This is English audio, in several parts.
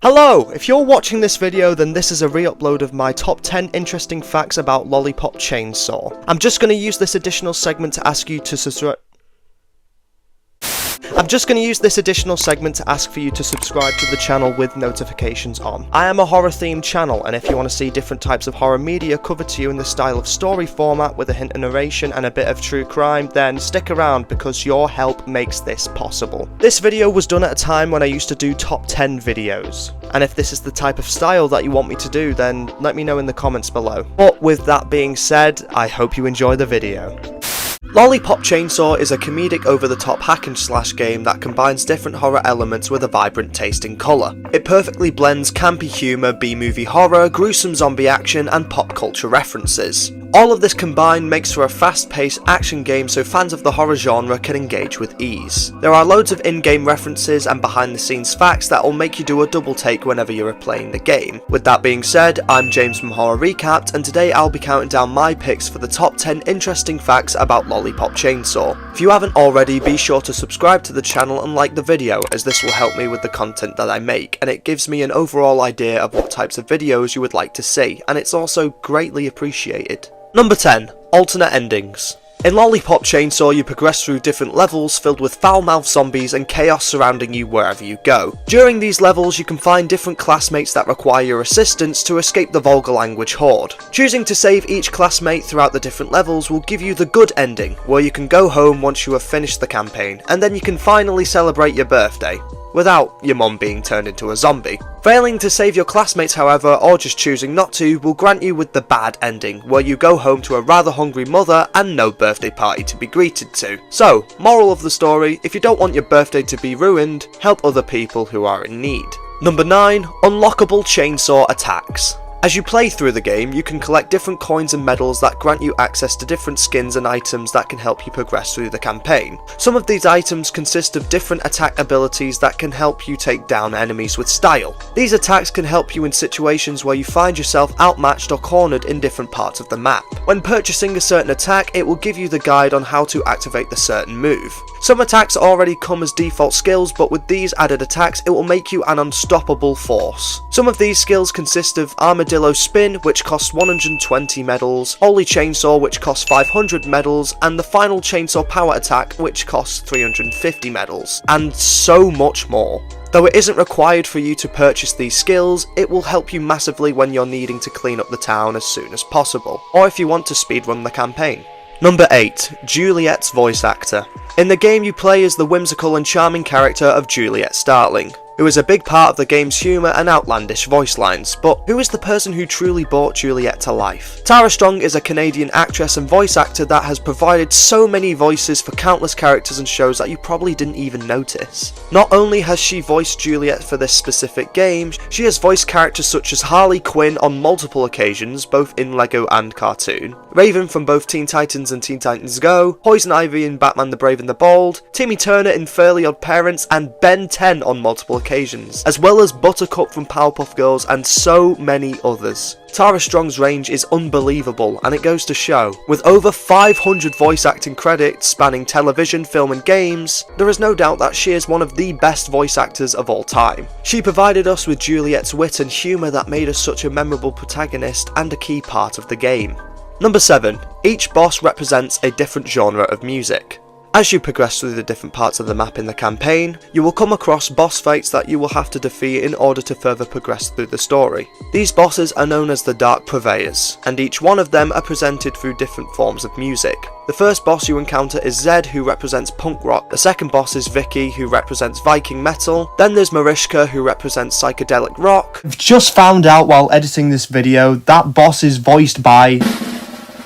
Hello! If you're watching this video, then this is a re-upload of my top 10 interesting facts about Lollipop Chainsaw. I'm just going to use this additional segment to ask you to subscribe. I'm just going to use this additional segment to ask for you to subscribe to the channel with notifications on. I am a horror themed channel, and if you want to see different types of horror media covered to you in the style of story format with a hint of narration and a bit of true crime, then stick around because your help makes this possible. This video was done at a time when I used to do top 10 videos, and if this is the type of style that you want me to do, then let me know in the comments below. But with that being said, I hope you enjoy the video. Lollipop Chainsaw is a comedic over-the-top hack-and-slash game that combines different horror elements with a vibrant taste in colour. It perfectly blends campy humour, B-movie horror, gruesome zombie action and pop culture references. All of this combined makes for a fast-paced action game so fans of the horror genre can engage with ease. There are loads of in-game references and behind-the-scenes facts that will make you do a double take whenever you're playing the game. With that being said, I'm James from Horror Recapped, and today I'll be counting down my picks for the top 10 interesting facts about Lollipop Chainsaw. If you haven't already, be sure to subscribe to the channel and like the video, as this will help me with the content that I make, and it gives me an overall idea of what types of videos you would like to see, and it's also greatly appreciated. Number 10. Alternate endings. In Lollipop Chainsaw, you progress through different levels filled with foul-mouthed zombies and chaos surrounding you wherever you go. During these levels, you can find different classmates that require your assistance to escape the vulgar language horde. Choosing to save each classmate throughout the different levels will give you the good ending, where you can go home once you have finished the campaign, and then you can finally celebrate your birthday, without your mom being turned into a zombie. Failing to save your classmates, however, or just choosing not to, will grant you with the bad ending, where you go home to a rather hungry mother and no birthday party to be greeted to. So, moral of the story, if you don't want your birthday to be ruined, help other people who are in need. Number 9. Unlockable chainsaw attacks. As you play through the game, you can collect different coins and medals that grant you access to different skins and items that can help you progress through the campaign. Some of these items consist of different attack abilities that can help you take down enemies with style. These attacks can help you in situations where you find yourself outmatched or cornered in different parts of the map. When purchasing a certain attack, it will give you the guide on how to activate the certain move. Some attacks already come as default skills, but with these added attacks, it will make you an unstoppable force. Some of these skills consist of Armadillo Spin, which costs 120 medals, Holy Chainsaw, which costs 500 medals, and the final Chainsaw Power Attack, which costs 350 medals, and so much more. Though it isn't required for you to purchase these skills, it will help you massively when you're needing to clean up the town as soon as possible, or if you want to speedrun the campaign. Number 8. Juliet's voice actor. In the game, you play as the whimsical and charming character of Juliet Starling, who is a big part of the game's humour and outlandish voice lines, but who is the person who truly brought Juliet to life? Tara Strong is a Canadian actress and voice actor that has provided so many voices for countless characters and shows that you probably didn't even notice. Not only has she voiced Juliet for this specific game, she has voiced characters such as Harley Quinn on multiple occasions, both in LEGO and cartoon, Raven from both Teen Titans and Teen Titans Go, Poison Ivy in Batman the Brave and the Bold, Timmy Turner in Fairly Odd Parents, and Ben 10 on multiple occasions, as well as Buttercup from Powerpuff Girls and so many others. Tara Strong's range is unbelievable, and it goes to show. With over 500 voice acting credits spanning television, film and games, there is no doubt that she is one of the best voice actors of all time. She provided us with Juliet's wit and humour that made us such a memorable protagonist and a key part of the game. Number 7. Each boss represents a different genre of music. As you progress through the different parts of the map in the campaign, you will come across boss fights that you will have to defeat in order to further progress through the story. These bosses are known as the Dark Purveyors, and each one of them are presented through different forms of music. The first boss you encounter is Zed, who represents punk rock, the second boss is Vicky, who represents Viking metal, then there's Mariska, who represents psychedelic rock. I've just found out while editing this video that boss is voiced by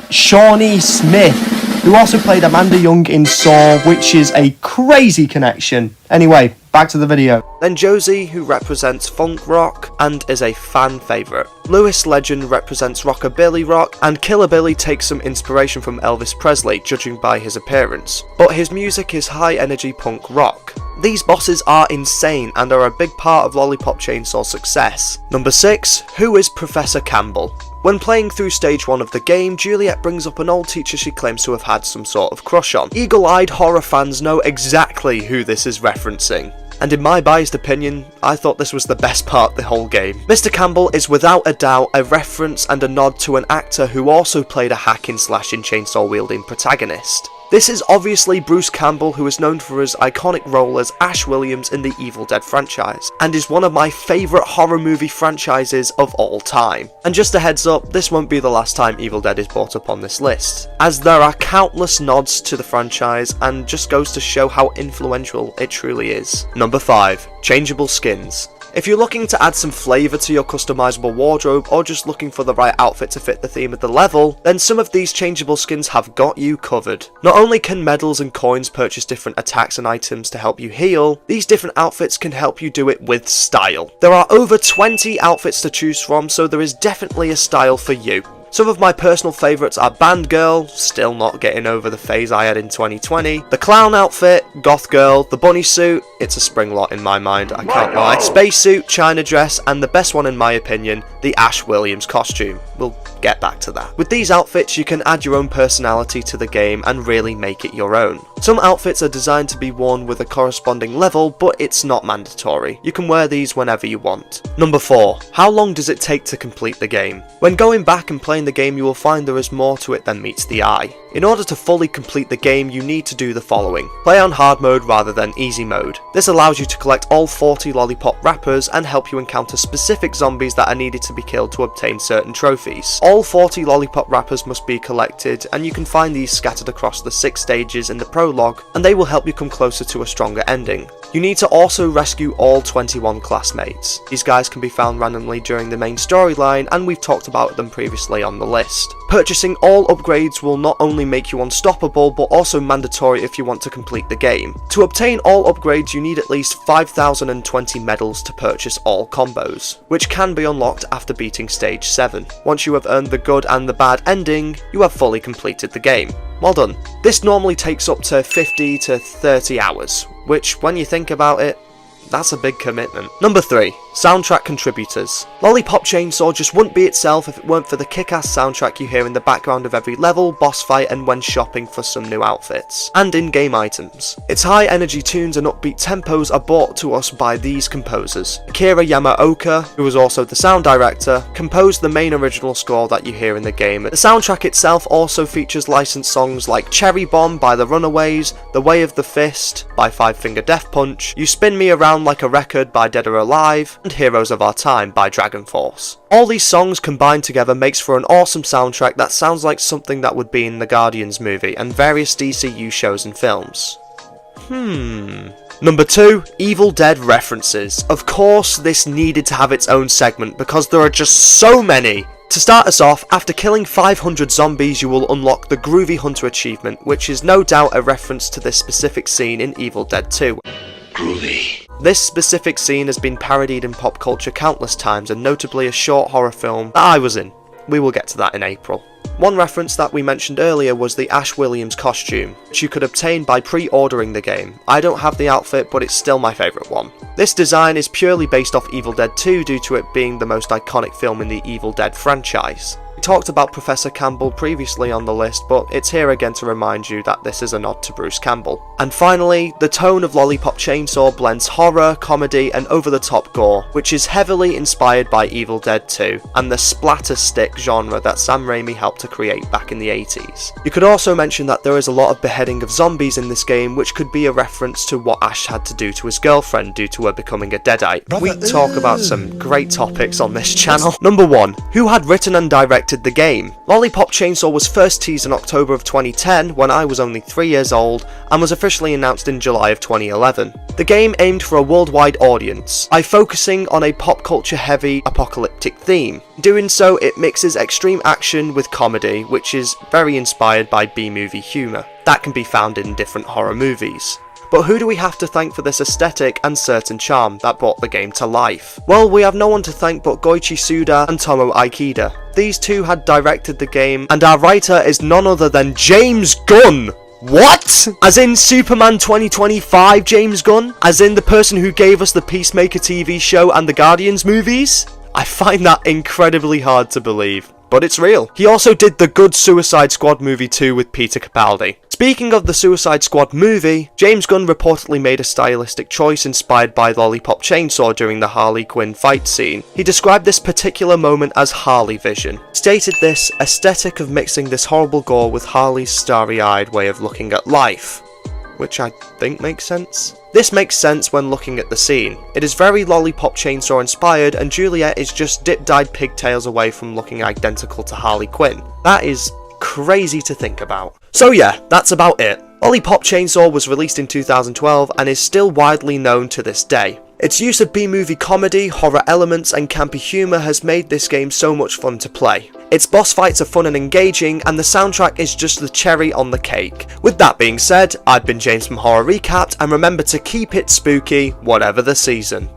Shawnee Smith, who also played Amanda Young in Saw, which is a crazy connection. Anyway, back to the video. Then Josie, who represents funk rock and is a fan favourite. Lewis Legend represents rockabilly rock, and Killer Billy takes some inspiration from Elvis Presley, judging by his appearance, but his music is high energy punk rock. These bosses are insane and are a big part of Lollipop Chainsaw's success. Number 6. Who is Professor Campbell? When playing through stage 1 of the game, Juliet brings up an old teacher she claims to have had some sort of crush on. Eagle-eyed horror fans know exactly who this is referencing. And in my biased opinion, I thought this was the best part of the whole game. Mr. Campbell is without a doubt a reference and a nod to an actor who also played a hacking slashing chainsaw wielding protagonist. This is obviously Bruce Campbell, who is known for his iconic role as Ash Williams in the Evil Dead franchise, and is one of my favourite horror movie franchises of all time. And just a heads up, this won't be the last time Evil Dead is brought up on this list, as there are countless nods to the franchise and just goes to show how influential it truly is. Number 5. Changeable skins. If you're looking to add some flavour to your customisable wardrobe or just looking for the right outfit to fit the theme of the level, then some of these changeable skins have got you covered. Not only can medals and coins purchase different attacks and items to help you heal, these different outfits can help you do it with style. There are over 20 outfits to choose from, so there is definitely a style for you. Some of my personal favourites are Band Girl, still not getting over the phase I had in 2020, the Clown outfit, Goth Girl, the Bunny suit, it's a spring lot in my mind, I can't lie, Space suit, China dress, and the best one in my opinion, the Ash Williams costume. We'll get back to that. With these outfits you can add your own personality to the game and really make it your own. Some outfits are designed to be worn with a corresponding level, but it's not mandatory. You can wear these whenever you want. Number 4. How long does it take to complete the game? When going back and playing the game you will find there is more to it than meets the eye. In order to fully complete the game you need to do the following. Play on hard mode rather than easy mode. This allows you to collect all 40 lollipop wrappers and help you encounter specific zombies that are needed to be killed to obtain certain trophies. All 40 lollipop wrappers must be collected and you can find these scattered across the 6 stages in the prologue and they will help you come closer to a stronger ending. You need to also rescue all 21 classmates. These guys can be found randomly during the main storyline and we've talked about them previously on the list. Purchasing all upgrades will not only make you unstoppable but also mandatory if you want to complete the game. To obtain all upgrades you need at least 5,020 medals to purchase all combos, which can be unlocked after beating stage 7. Once you have earned the good and the bad ending, you have fully completed the game. Well done. This normally takes up to 50 to 30 hours, which when you think about it, that's a big commitment. Number 3. Soundtrack contributors. Lollipop Chainsaw just wouldn't be itself if it weren't for the kick-ass soundtrack you hear in the background of every level, boss fight and when shopping for some new outfits, and in-game items. Its high energy tunes and upbeat tempos are brought to us by these composers. Akira Yamaoka, who was also the sound director, composed the main original score that you hear in the game. The soundtrack itself also features licensed songs like Cherry Bomb by The Runaways, The Way of the Fist by Five Finger Death Punch, You Spin Me Around Like a Record by Dead or Alive, and Heroes of Our Time by Dragon Force. All these songs combined together makes for an awesome soundtrack that sounds like something that would be in the Guardians movie and various DCU shows and films. Number 2. Evil Dead references. Of course this needed to have its own segment because there are just so many. To start us off, after killing 500 zombies you will unlock the Groovy Hunter achievement, which is no doubt a reference to this specific scene in Evil Dead 2. Groovy. This specific scene has been parodied in pop culture countless times and notably a short horror film that I was in. We will get to that in April. One reference that we mentioned earlier was the Ash Williams costume, which you could obtain by pre-ordering the game. I don't have the outfit, but it's still my favourite one. This design is purely based off Evil Dead 2 due to it being the most iconic film in the Evil Dead franchise. We talked about Professor Campbell previously on the list, but it's here again to remind you that this is a nod to Bruce Campbell. And finally, the tone of Lollipop Chainsaw blends horror, comedy and over-the-top gore, which is heavily inspired by Evil Dead 2 and the splatter stick genre that Sam Raimi helped to create back in the 80s. You could also mention that there is a lot of beheading of zombies in this game, which could be a reference to what Ash had to do to his girlfriend due to her becoming a deadite. We talk about some great topics on this channel. Number 1. Who had written and directed the game? Lollipop Chainsaw was first teased in October of 2010 when I was only 3 years old and was officially announced in July of 2011. The game aimed for a worldwide audience by focusing on a pop culture heavy apocalyptic theme. Doing so, it mixes extreme action with comedy, which is very inspired by B-movie humour that can be found in different horror movies. But who do we have to thank for this aesthetic and certain charm that brought the game to life? Well, we have no one to thank but Goichi Suda and Tomo Ikeda. These two had directed the game, and our writer is none other than James Gunn! What? As in Superman 2025 James Gunn? As in the person who gave us the Peacemaker TV show and the Guardians movies? I find that incredibly hard to believe, but it's real. He also did the good Suicide Squad movie too with Peter Capaldi. Speaking of the Suicide Squad movie, James Gunn reportedly made a stylistic choice inspired by Lollipop Chainsaw during the Harley Quinn fight scene. He described this particular moment as Harley Vision. Stated this aesthetic of mixing this horrible gore with Harley's starry-eyed way of looking at life, which I think makes sense. This makes sense when looking at the scene. It is very Lollipop Chainsaw inspired, and Juliet is just dip-dyed pigtails away from looking identical to Harley Quinn. That is crazy to think about. So yeah, that's about it. Lollipop Chainsaw was released in 2012 and is still widely known to this day. Its use of B-movie comedy, horror elements and campy humour has made this game so much fun to play. Its boss fights are fun and engaging, and the soundtrack is just the cherry on the cake. With that being said, I've been James from Horror Recapped, and remember to keep it spooky, whatever the season.